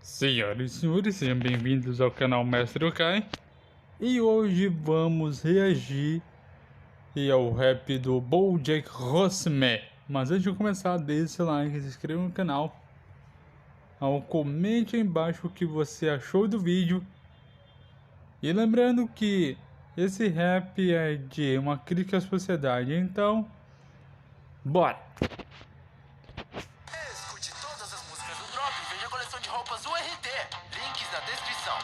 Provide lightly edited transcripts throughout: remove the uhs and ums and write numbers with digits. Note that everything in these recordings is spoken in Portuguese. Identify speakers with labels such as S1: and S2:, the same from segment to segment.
S1: Senhoras e senhores, sejam bem-vindos ao canal Mestre Okai. E hoje vamos reagir ao rap do BoJack Horseman. Mas antes de começar, deixe seu like, se inscreva no canal. Comente aí embaixo o que você achou do vídeo. E lembrando que esse rap é de uma crítica à sociedade, então bora!
S2: Escute todas as músicas do Drop e veja a coleção de roupas URT. Links na descrição.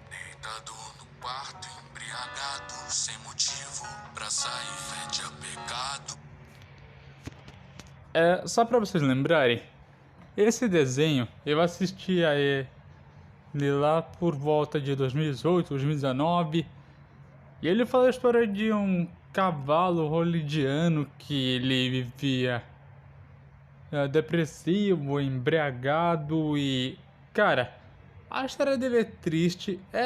S2: Deitado no quarto, embriagado, sem motivo pra sair, fede a pecado.
S1: Só pra vocês lembrarem, esse desenho eu assisti a ele lá por volta de 2018, 2019. E ele fala a história de um cavalo hollywoodiano que ele vivia depressivo, embriagado e... Cara, a história dele é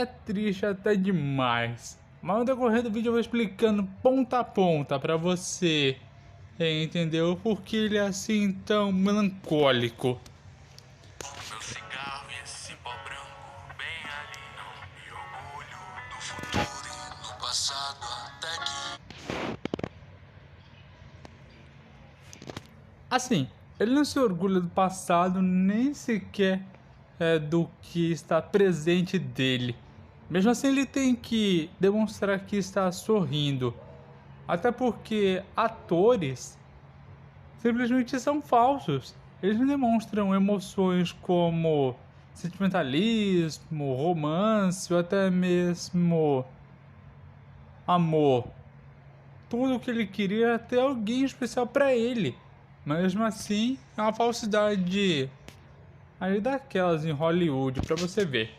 S1: triste até demais. Mas no decorrer do vídeo eu vou explicando ponta a ponta pra você entender o porquê ele é assim tão melancólico.
S2: Meu cigarro e esse pó branco, bem ali, não me orgulho do futuro e no passado até que...
S1: Assim, ele não se orgulha do passado nem sequer do que está presente dele. Mesmo assim, ele tem que demonstrar que está sorrindo. Até porque atores simplesmente são falsos. Eles não demonstram emoções como sentimentalismo, romance ou até mesmo amor. Tudo o que ele queria era ter alguém especial para ele. Mesmo assim, é uma falsidade aí daquelas em Hollywood, pra você ver.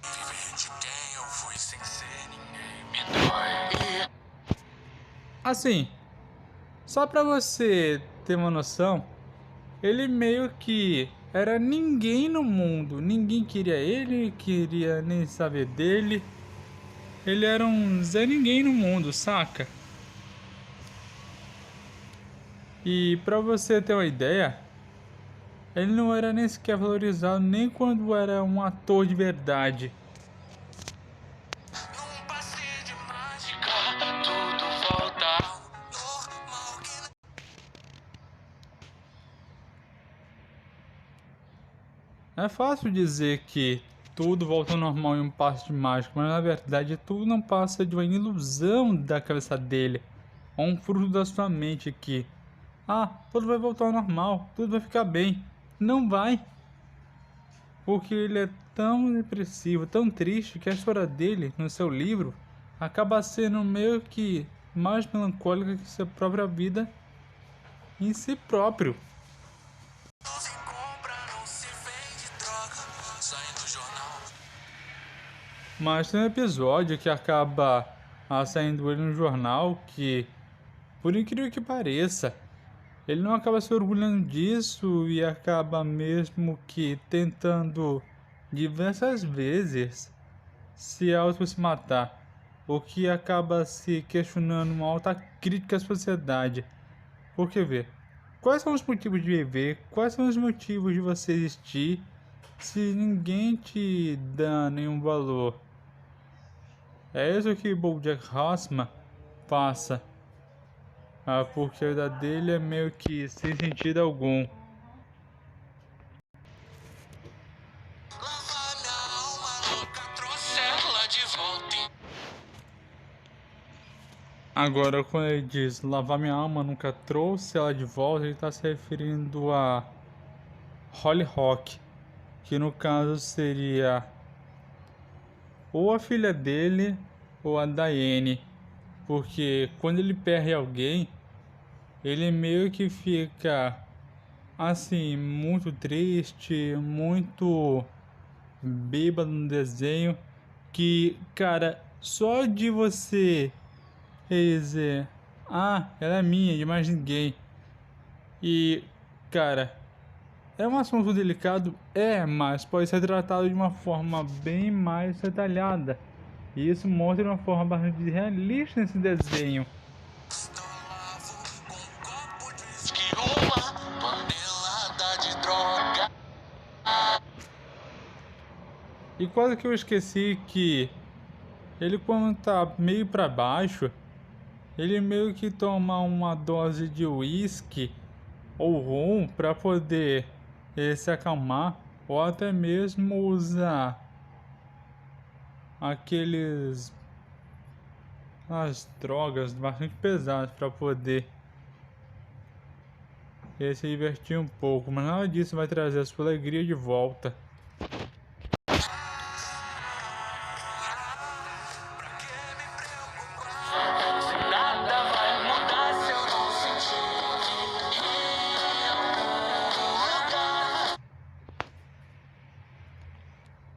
S2: Viver de quem eu fui sem ser ninguém me dói.
S1: Assim, só pra você ter uma noção, ele meio que era ninguém no mundo. Ninguém queria ele, queria nem saber dele. Ele era um Zé Ninguém no mundo, saca? E pra você ter uma ideia, ele não era nem sequer valorizado nem quando era um ator de verdade.
S2: Num passe de mágica, tudo volta ao normal que...
S1: É fácil dizer que tudo volta ao normal em um passe de mágica, mas na verdade tudo não passa de uma ilusão da cabeça dele, ou um fruto da sua mente que, tudo vai voltar ao normal, tudo vai ficar bem. Não vai. Porque ele é tão depressivo, tão triste, que a história dele, no seu livro, acaba sendo meio que mais melancólica que sua própria vida em si próprio.
S2: Não se compra, não se vende droga, saindo do jornal.
S1: Mas tem um episódio que acaba saindo ele no jornal que, por incrível que pareça, ele não acaba se orgulhando disso e acaba mesmo que tentando diversas vezes se matar, o que acaba se questionando uma alta crítica à sociedade. Porque vê, quais são os motivos de viver, quais são os motivos de você existir se ninguém te dá nenhum valor? É isso que BoJack Horseman passa. Porque a vida dele é meio que sem sentido algum.
S2: Lava minha alma louca, trouxe ela de volta.
S1: Agora, quando ele diz lavar minha alma, nunca trouxe ela de volta, ele está se referindo a Hollyhock, que no caso seria ou a filha dele ou a Diane, porque quando ele perde alguém, ele meio que fica assim, muito triste, muito bêbado no desenho, que, cara, só de você dizer, ah, ela é minha, de mais ninguém. E, cara, é um assunto delicado, mas pode ser tratado de uma forma bem mais detalhada. E isso mostra de uma forma bastante realista nesse desenho.
S2: Não lavo com um copo de uísque, uma panelada de droga.
S1: E quase que eu esqueci que ele, quando tá meio pra baixo, ele meio que toma uma dose de uísque ou rum pra poder se acalmar, ou até mesmo usar aqueles as drogas bastante pesadas pra poder se divertir um pouco, mas nada disso vai trazer a sua alegria de volta.
S2: Nada vai mudar se eu não sentir em algum lugar.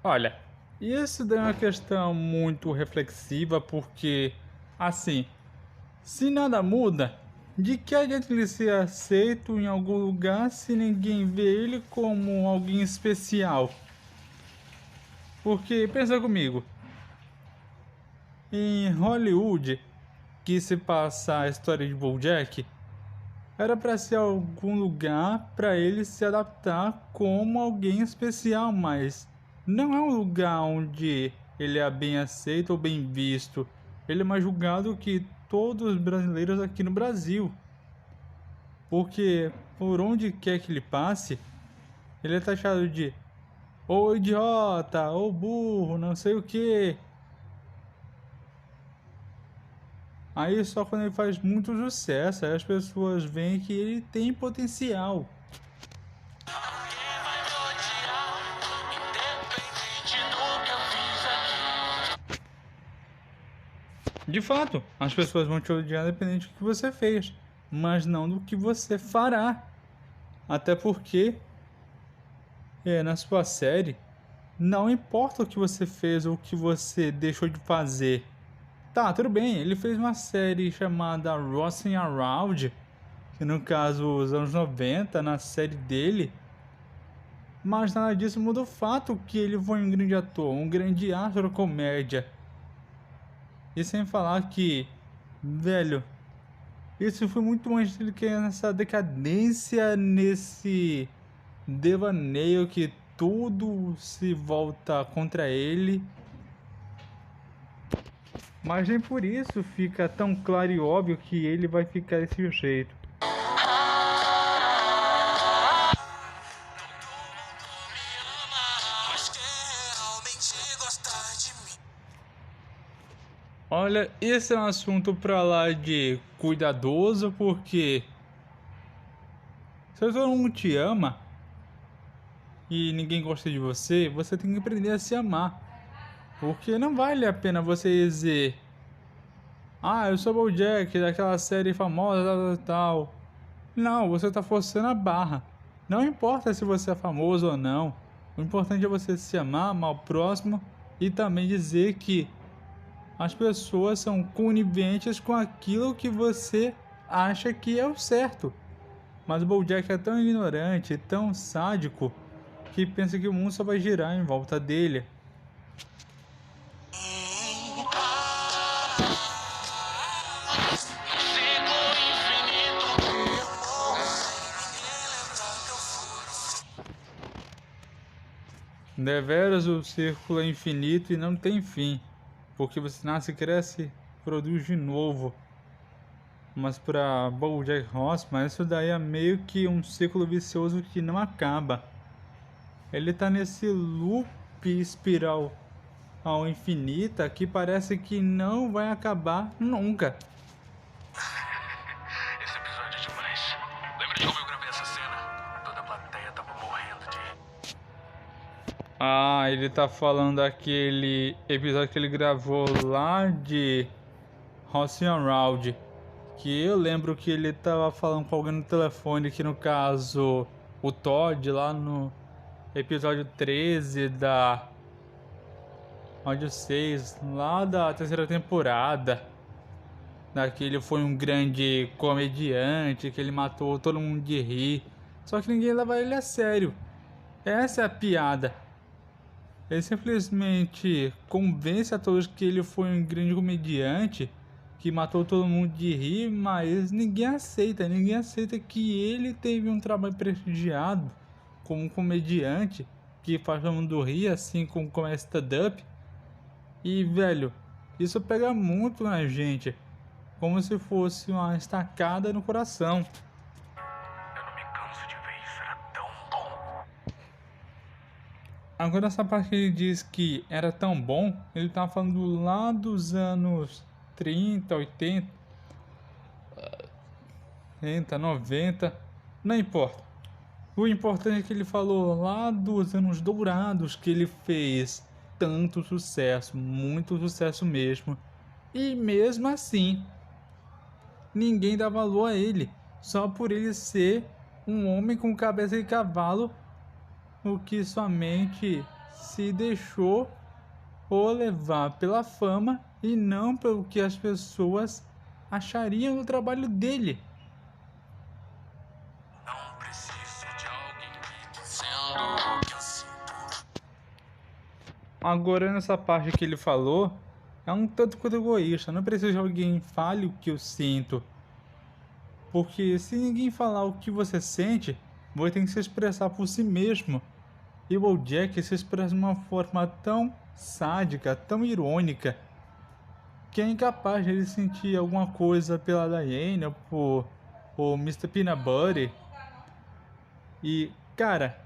S1: Olha, isso daí é uma questão muito reflexiva, porque, assim, se nada muda, de que adianta ele ser aceito em algum lugar se ninguém vê ele como alguém especial? Porque, pensa comigo, em Hollywood, que se passa a história de BoJack, era para ser algum lugar para ele se adaptar como alguém especial, mas não é um lugar onde ele é bem aceito ou bem visto. Ele é mais julgado que todos os brasileiros aqui no Brasil. Porque por onde quer que ele passe, ele é taxado de ou idiota, ou burro, não sei o que. Aí só quando ele faz muito sucesso, aí as pessoas veem que ele tem potencial.
S2: Alguém vai me odiar, independente do que eu fiz aqui.
S1: De fato, as pessoas vão te odiar independente do que você fez, mas não do que você fará. Até porque, na sua série, não importa o que você fez ou o que você deixou de fazer. Tá, tudo bem, ele fez uma série chamada Rocking Around, que no caso, os anos 90, na série dele. Mas nada disso muda o fato que ele foi um grande ator, um grande astro comédia. E sem falar que, velho, isso foi muito antes dele cair nessa decadência, nesse devaneio que tudo se volta contra ele. Mas nem por isso fica tão claro e óbvio que ele vai ficar desse jeito.
S2: Mas quem realmente gostar de mim.
S1: Olha, esse é um assunto pra lá de cuidadoso, porque se todo mundo te ama e ninguém gosta de você, você tem que aprender a se amar. Porque não vale a pena você dizer, ah, eu sou BoJack, daquela série famosa, tal, tal, tal. Não, você tá forçando a barra. Não importa se você é famoso ou não. O importante é você se amar, amar o próximo e também dizer que as pessoas são coniventes com aquilo que você acha que é o certo. Mas o BoJack é tão ignorante, tão sádico, que pensa que o mundo só vai girar em volta dele. Deveras o círculo é infinito e não tem fim, porque você nasce, cresce, produz de novo. Mas para BoJack Horseman, isso daí é meio que um ciclo vicioso que não acaba. Ele tá nesse loop espiral ao infinita que parece que não vai acabar nunca.
S2: Esse episódio é demais. Lembra de como eu gravei essa cena? Toda a plateia tava morrendo de...
S1: Ah, ele tá falando daquele episódio que ele gravou lá de Rocking Around. Que eu lembro que ele tava falando com alguém no telefone, que no caso o Todd lá no episódio 13 da episódio 6, lá da terceira temporada, daquele foi um grande comediante, que ele matou todo mundo de rir, só que ninguém leva ele a sério. Essa é a piada. Ele simplesmente convence a todos que ele foi um grande comediante que matou todo mundo de rir, mas ninguém aceita que ele teve um trabalho prestigiado como um comediante que faz todo mundo rir, assim como é stand-up. E, velho, isso pega muito na gente, como se fosse uma estacada no coração.
S2: Eu não me canso de ver isso, era tão bom.
S1: Agora, essa parte que ele diz que era tão bom, ele tá falando lá dos anos 30, 80, 90, não importa. O importante é que ele falou lá dos anos dourados que ele fez tanto sucesso, muito sucesso mesmo. E mesmo assim, ninguém dá valor a ele, só por ele ser um homem com cabeça de cavalo, o que somente se deixou ou levar pela fama e não pelo que as pessoas achariam do trabalho dele.
S2: Não preciso de alguém me dizendo o que eu sinto.
S1: Agora, nessa parte que ele falou, é um tanto quanto egoísta. Não preciso de alguém fale o que eu sinto, porque se ninguém falar o que você sente, você tem que se expressar por si mesmo. E o BoJack se expressa de uma forma tão sádica, tão irônica, que é incapaz de ele sentir alguma coisa pela Diane ou por Mr. Peanut Butter. E, cara,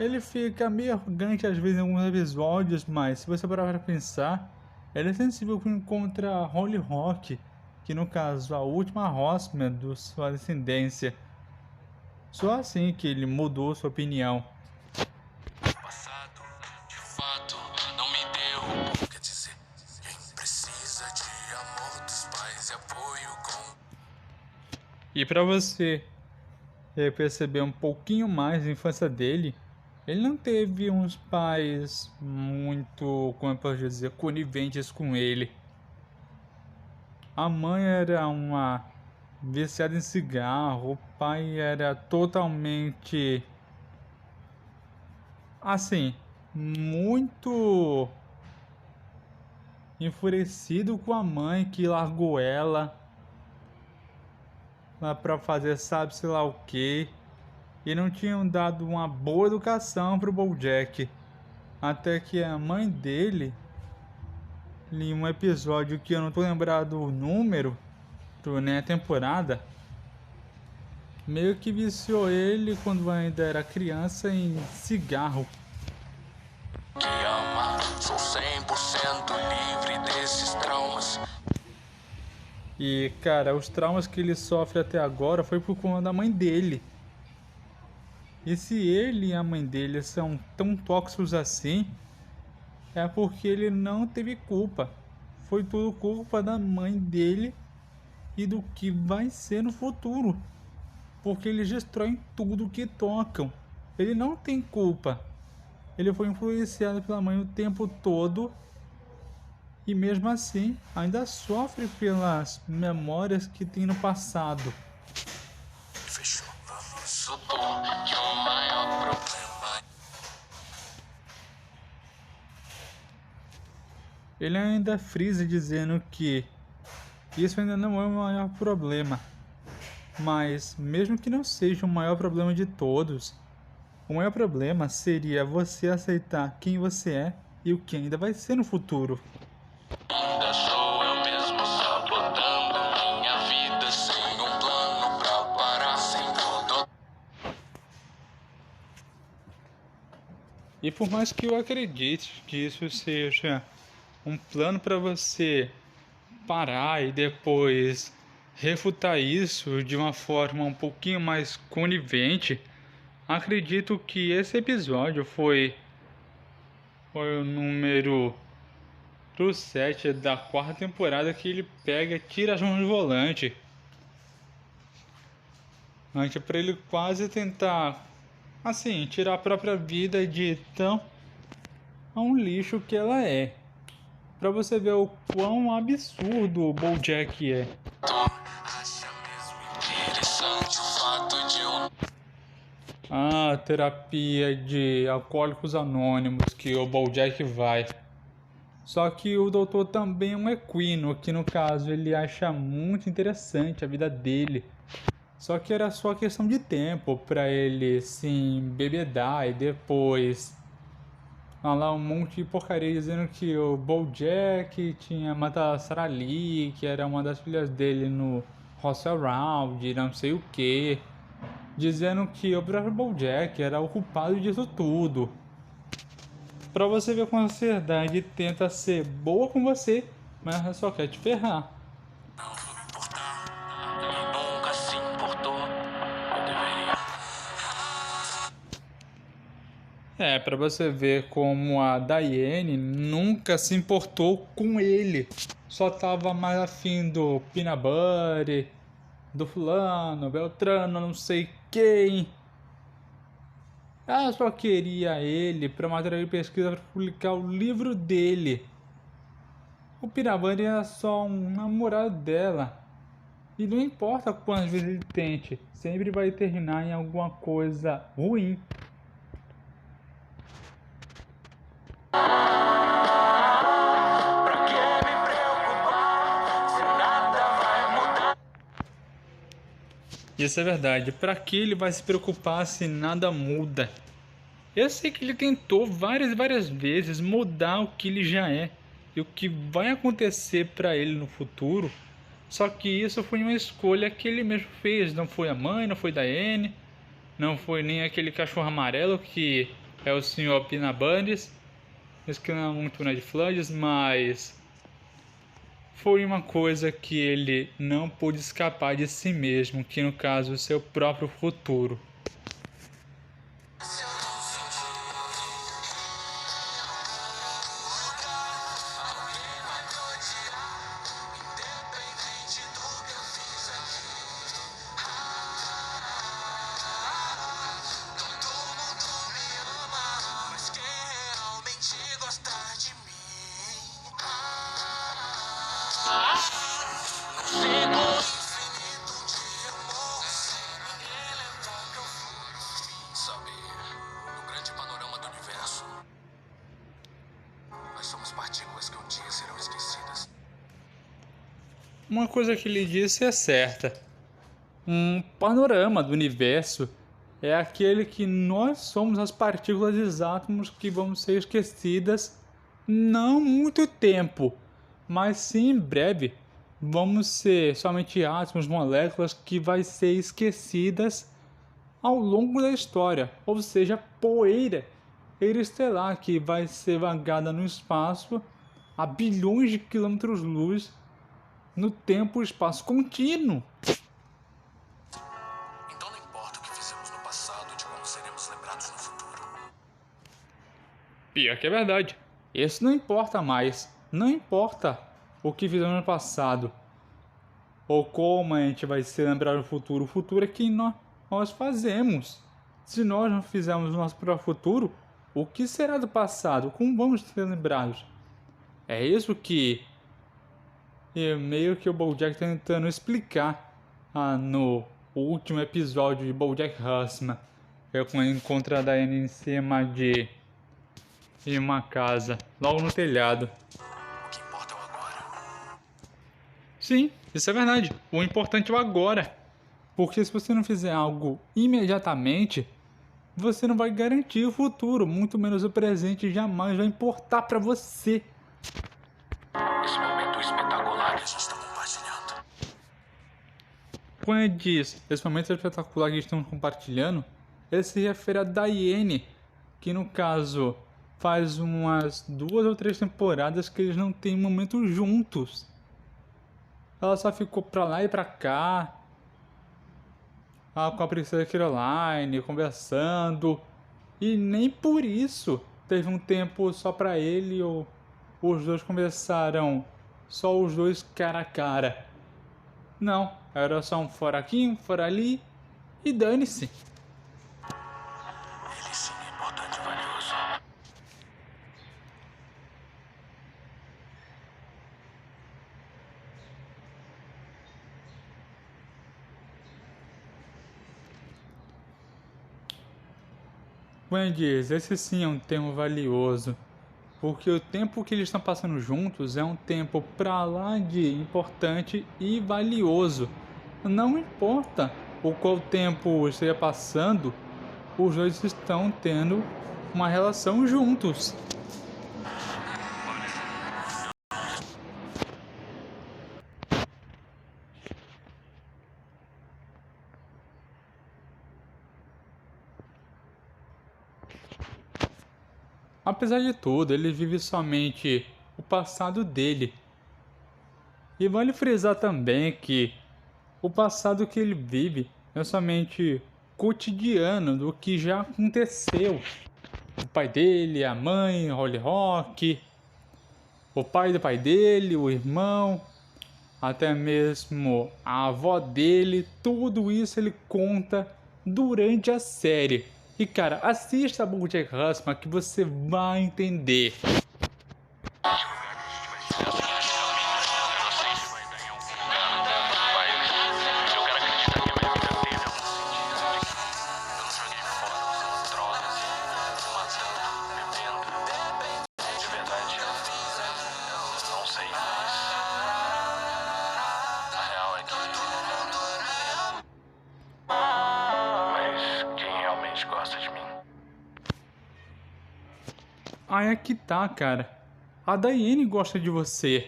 S1: ele fica meio arrogante às vezes em alguns episódios, mas se você parar para pensar, ele é sensível contra Holly Rock, que no caso a última Horseman de sua descendência. Só assim que ele mudou sua opinião.
S2: Passado, de fato, não me deu. Quer dizer, quem precisa de amor dos pais e apoio com...
S1: E para você perceber um pouquinho mais da infância dele, ele não teve uns pais muito, como eu posso dizer, coniventes com ele. A mãe era uma viciada em cigarro, o pai era totalmente, assim, muito enfurecido com a mãe que largou ela lá pra fazer sabe-se lá o que, e não tinham dado uma boa educação pro BoJack, até que a mãe dele, em um episódio que eu não tô lembrado o número, nem a temporada, meio que viciou ele quando ainda era criança em cigarro.
S2: Que ama, sou 100% livre desses traumas.
S1: E, cara, os traumas que ele sofre até agora foi por conta da mãe dele. E se ele e a mãe dele são tão tóxicos assim, é porque ele não teve culpa. Foi tudo culpa da mãe dele e do que vai ser no futuro. Porque eles destroem tudo que tocam. Ele não tem culpa. Ele foi influenciado pela mãe o tempo todo. E mesmo assim, ainda sofre pelas memórias que tem no passado.
S2: Fechou. Supor que o maior problema...
S1: Ele ainda frisa dizendo que isso ainda não é o maior problema. Mas, mesmo que não seja o maior problema de todos, o maior problema seria você aceitar quem você é e o que ainda vai ser no futuro.
S2: Ainda sou eu mesmo sabotando minha vida sem um plano pra parar, sem tudo.
S1: E por mais que eu acredite que isso seja um plano para você parar e depois refutar isso de uma forma um pouquinho mais conivente, acredito que esse episódio foi o número 7 da quarta temporada que ele pega e tira as mãos do volante. Antes para ele quase tentar, assim, tirar a própria vida de tão a um lixo que ela é. Pra você ver o quão absurdo o BoJack é.
S2: Acha mesmo interessante o fato de eu
S1: A terapia de alcoólicos anônimos que o BoJack vai. Só que o doutor também é um equino, que no caso ele acha muito interessante a vida dele. Só que era só questão de tempo pra ele se embebedar e depois falar um monte de porcaria dizendo que o BoJack tinha matado a Sarah Lee, que era uma das filhas dele no Russell Round, não sei o que, dizendo que o próprio BoJack era o culpado disso tudo. Pra você ver como a sociedade tenta ser boa com você, mas só quer te ferrar.
S2: não vou me importar. Nunca se importou. Eu deveria.
S1: Pra você ver como a Diane nunca se importou com ele. Só tava mais afim do Peanut Butter, do fulano, Beltrano, não sei quem. Ela só queria ele para material de pesquisa para publicar o livro dele. O Peanut Butter era só um namorado dela. E não importa quantas vezes ele tente, sempre vai terminar em alguma coisa ruim.
S2: Pra que me preocupar se nada vai mudar?
S1: Isso é verdade. Pra que ele vai se preocupar se nada muda? Eu sei que ele tentou várias e várias vezes mudar o que ele já é e o que vai acontecer pra ele no futuro. Só que isso foi uma escolha que ele mesmo fez. Não foi a mãe, não foi Diane, não foi nem aquele cachorro amarelo que é o Sr. Peanut Butter. Isso que não é muito Ned Flanders, mas foi uma coisa que ele não pôde escapar de si mesmo, que no caso é o seu próprio futuro.
S2: Se eu não sentir, alguém vai me odiar, independente do que eu fiz aqui. Todo mundo me ama, mas quem realmente gostar de mim? Não sigo o infinito de amor, sem ninguém lembrar que eu fui o fim. Sabe, no grande panorama do universo, nós somos partículas que um dia serão esquecidas.
S1: Uma coisa que ele disse é certa. Um panorama do universo é aquele que nós somos as partículas dos átomos que vão ser esquecidas não muito tempo, mas sim em breve. Vamos ser somente átomos, moléculas que vai ser esquecidas ao longo da história, ou seja, poeira estelar que vai ser vagada no espaço a bilhões de quilômetros-luz no tempo e espaço contínuo.
S2: Então não importa o que fizemos no passado, de como seremos lembrados no futuro.
S1: Pior que é verdade. Isso não importa mais. Não importa o que fizemos no passado ou como a gente vai ser lembrado no futuro. O futuro é quem nós fazemos. Se nós não fizermos o nosso próprio futuro, o que será do passado? Como vamos ser lembrados? É isso que meio que o BoJack tá tentando explicar no último episódio de BoJack Horseman. É quando ele encontra a Diane em cima de uma casa, logo no telhado.
S2: O que importa é o agora.
S1: Sim, isso é verdade. O importante é o agora. Porque se você não fizer algo imediatamente, você não vai garantir o futuro, muito menos o presente jamais vai importar pra você.
S2: Esse momento espetacular que a gente está compartilhando.
S1: Quando ele diz esse momento espetacular que estamos compartilhando, ele se refere a Diane, que no caso faz umas 2 ou 3 temporadas que eles não têm momento juntos. Ela só ficou pra lá e pra cá, com a princesa Caroline, conversando. E nem por isso teve um tempo só pra ele ou os dois conversaram, só os dois cara a cara. Não, era só um fora aqui, um fora ali e dane-se.
S2: Ele sim é importante e valioso.
S1: Wendy's, esse sim é um termo valioso, porque o tempo que eles estão passando juntos é um tempo pra lá de importante e valioso. Não importa o qual tempo esteja passando, os dois estão tendo uma relação juntos. Apesar de tudo, ele vive somente o passado dele. E vale frisar também que o passado que ele vive é somente cotidiano do que já aconteceu. O pai dele, a mãe, Holly Rock, o pai do pai dele, o irmão, até mesmo a avó dele, tudo isso ele conta durante a série. E cara, assista a BoJack Horseman que você vai entender. Ah, é que tá, cara. A Diane gosta de você.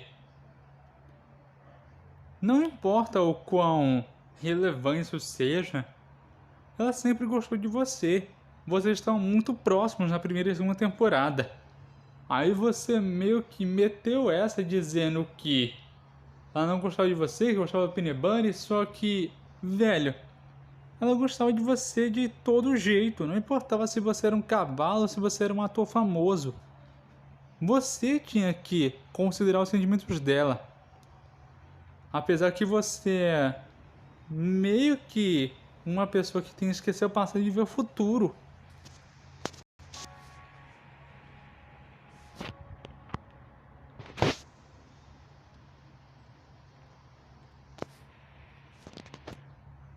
S1: Não importa o quão relevante isso seja, ela sempre gostou de você. Vocês estão muito próximos na primeira e segunda temporada. Aí você meio que meteu essa dizendo que ela não gostava de você, que gostava do Peanut Bunny, só que, velho, ela gostava de você de todo jeito. Não importava se você era um cavalo ou se você era um ator famoso. Você tinha que considerar os sentimentos dela. Apesar que você é meio que uma pessoa que tem que esquecer o passado e ver o futuro.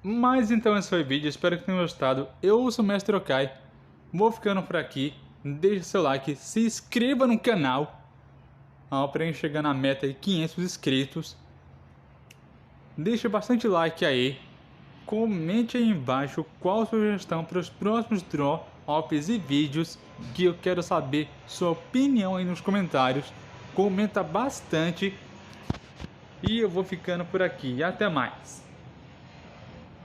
S1: Mas então esse foi o vídeo, espero que tenham gostado. Eu sou o Mestre Okai, vou ficando por aqui. Deixe seu like, se inscreva no canal para gente chegar na meta de 500 inscritos. Deixe bastante like aí. Comente aí embaixo qual sugestão para os próximos drops e vídeos, que eu quero saber sua opinião aí nos comentários. Comenta bastante. E eu vou ficando por aqui. Até mais.